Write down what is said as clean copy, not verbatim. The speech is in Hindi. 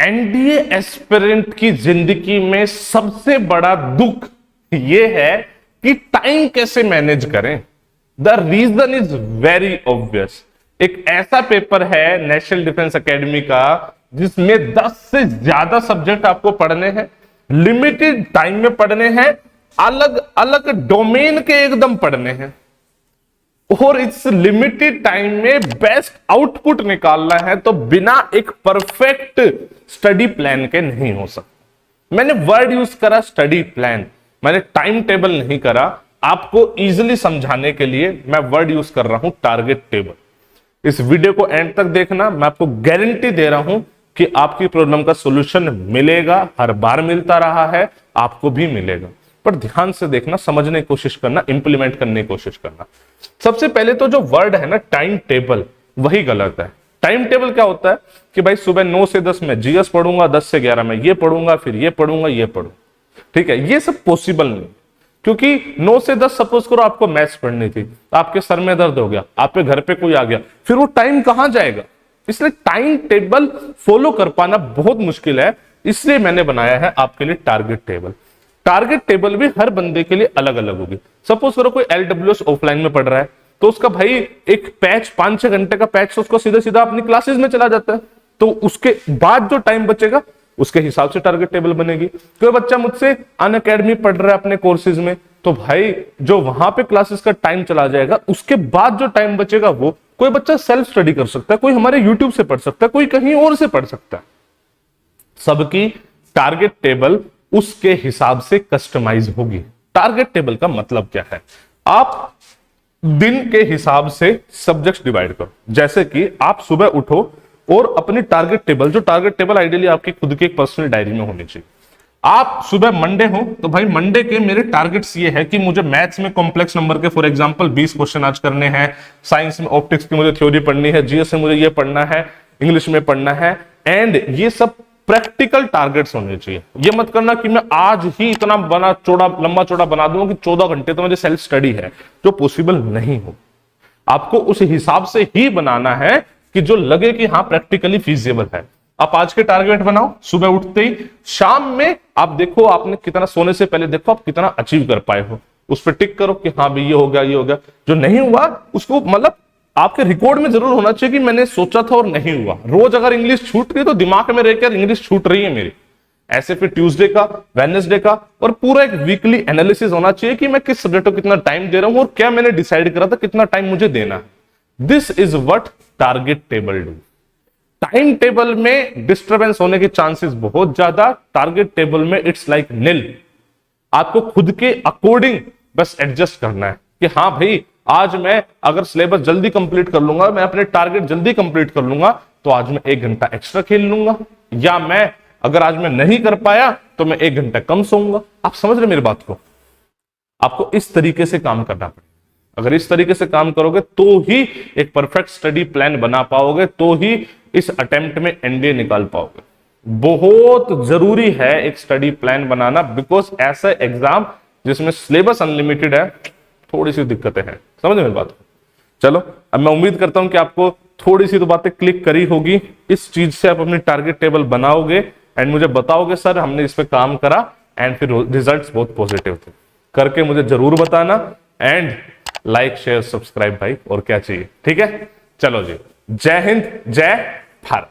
एनडीए एस्पिरेंट की जिंदगी में सबसे बड़ा दुख यह है कि टाइम कैसे मैनेज करें। The reason is very obvious. एक ऐसा पेपर है नेशनल डिफेंस एकेडमी का जिसमें 10 से ज्यादा सब्जेक्ट आपको पढ़ने हैं, लिमिटेड टाइम में पढ़ने हैं, अलग अलग डोमेन के एकदम पढ़ने हैं, और इस लिमिटेड टाइम में बेस्ट आउटपुट निकालना है, तो बिना एक परफेक्ट स्टडी प्लान के नहीं हो सकता। मैंने वर्ड यूज करा स्टडी प्लान, मैंने टाइम टेबल नहीं करा। आपको इजीली समझाने के लिए मैं वर्ड यूज कर रहा हूं टारगेट टेबल। इस वीडियो को एंड तक देखना, मैं आपको गारंटी दे रहा हूं कि आपकी प्रॉब्लम का सॉल्यूशन मिलेगा। हर बार मिलता रहा है, आपको भी मिलेगा, पर ध्यान से देखना, समझने की कोशिश करना, इंप्लीमेंट करने की कोशिश करना। सबसे पहले तो जो वर्ड है ना टाइम टेबल, वही गलत है। टाइम टेबल क्या होता है कि भाई सुबह 9 से 10 में जीएस पढ़ूंगा, 10 से 11 में ये पढ़ूंगा, फिर ये पढ़ूंगा, ये पढ़ूंगा। ठीक है, ये सब पॉसिबल नहीं, क्योंकि 9 से 10 सपोज करो आपको मैथ्स पढ़नी थी, आपके सर में दर्द हो गया, आपके घर पे कोई आ गया, फिर वो टाइम कहां जाएगा। इसलिए टाइम टेबल फॉलो कर पाना बहुत मुश्किल है। इसलिए मैंने बनाया है आपके लिए टारगेट टेबल। टारगेट टेबल भी हर बंदे के लिए अलग अलग होगी। सपोज करो कोई एलडब्ल्यूएस ऑफलाइन में पढ़ रहा है, तो उसका भाई एक पैच 5-6 घंटे का पैच उसको सीधा सीधा अपनी क्लासेस में चला जाता है, तो उसके बाद जो टाइम बचेगा उसके हिसाब से टारगेट टेबल बनेगी। कोई बच्चा मुझसे अनअकैडमी पढ़ रहा है अपने कोर्सेज में, तो भाई जो वहां पे क्लासेस का टाइम चला जाएगा, उसके बाद जो टाइम बचेगा वो कोई बच्चा सेल्फ स्टडी कर सकता है, कोई हमारे यूट्यूब से पढ़ सकता है, कोई कहीं और से पढ़ सकता है। सबकी टारगेट टेबल उसके हिसाब से कस्टमाइज होगी। टारगेट टेबल का मतलब क्या है? आप दिन के हिसाब से सब्जेक्ट्स डिवाइड करो। जैसे कि आप सुबह उठो और अपनी टारगेट टेबल, जो टारगेट टेबल आइडियली आपकी खुद की एक पर्सनल डायरी में होनी चाहिए। आप सुबह मंडे हो तो भाई मंडे के मेरे टारगेट्स ये है कि मुझे मैथ्स में कॉम्प्लेक्स नंबर के फॉर एग्जांपल 20 क्वेश्चन आज करने हैं, साइंस में ऑप्टिक्स की मुझे थ्योरी पढ़नी है, जीएस में मुझे ये पढ़ना है, इंग्लिश में पढ़ना है, एंड ये सब प्रैक्टिकल टारगेट्स होने चाहिए। ये मत करना कि मैं आज ही इतना बना चौड़ा लंबा चौड़ा बना दूंगा कि 14 घंटे तो मुझे सेल्फ स्टडी है, जो पॉसिबल नहीं हो। आपको उस हिसाब से ही बनाना है कि जो लगे कि हाँ प्रैक्टिकली फीजिबल है। आप आज के टारगेट बनाओ, सुबह उठते ही, शाम में आप देखो आपने कितना, सोने से पहले देखो आप कितना अचीव कर पाए हो, उस पर टिक करो कि हाँ भाई ये हो गया, ये हो गया। जो नहीं हुआ उसको मतलब आपके रिकॉर्ड में जरूर होना चाहिए कि मैंने सोचा था और नहीं हुआ। रोज अगर इंग्लिश छूट गई तो दिमाग में रहकर इंग्लिश छूट रही है मेरी, ऐसे फिर ट्यूसडे का, वेडनेसडे का, और पूरा एक वीकली एनालिसिस होना चाहिए कि मैं किस सब्जेक्ट को कितना टाइम दे रहा हूं और क्या मैंने डिसाइड करा था कितना टाइम मुझे देना है। This is what target table do. Time table में डिस्टर्बेंस होने के चांसेस बहुत ज्यादा, टारगेट टेबल में इट्स लाइक नील। आपको खुद के अकॉर्डिंग बस एडजस्ट करना है कि हाँ भाई आज मैं अगर सिलेबस जल्दी कंप्लीट कर लूंगा, मैं अपने टारगेट जल्दी कंप्लीट कर लूंगा, तो आज मैं 1 घंटा एक्स्ट्रा खेल लूंगा, या मैं अगर आज मैं नहीं कर पाया तो मैं 1 घंटा कम सोऊंगा। आप समझ रहे मेरी बात को? आपको इस तरीके से काम करना पड़ेगा। अगर इस तरीके से काम करोगे तो ही एक परफेक्ट स्टडी प्लान बना पाओगे, तो ही इस अटेम्प्ट में एनडीए निकाल पाओगे। बहुत जरूरी है एक स्टडी प्लान बनाना, बिकॉज ऐसा एग्जाम जिसमें सिलेबस अनलिमिटेड है, थोड़ी सी दिक्कतें हैं। समझ मेरी बात को? चलो, अब मैं उम्मीद करता हूं कि आपको थोड़ी सी तो बातें क्लिक करी होगी। इस चीज से आप अपनी टारगेट टेबल बनाओगे एंड मुझे बताओगे सर हमने इस पे काम करा एंड फिर रिजल्ट्स बहुत पॉजिटिव थे। करके मुझे जरूर बताना, एंड लाइक शेयर सब्सक्राइब भाई, और क्या चाहिए। ठीक है, चलो जी, जय हिंद, जय भारत।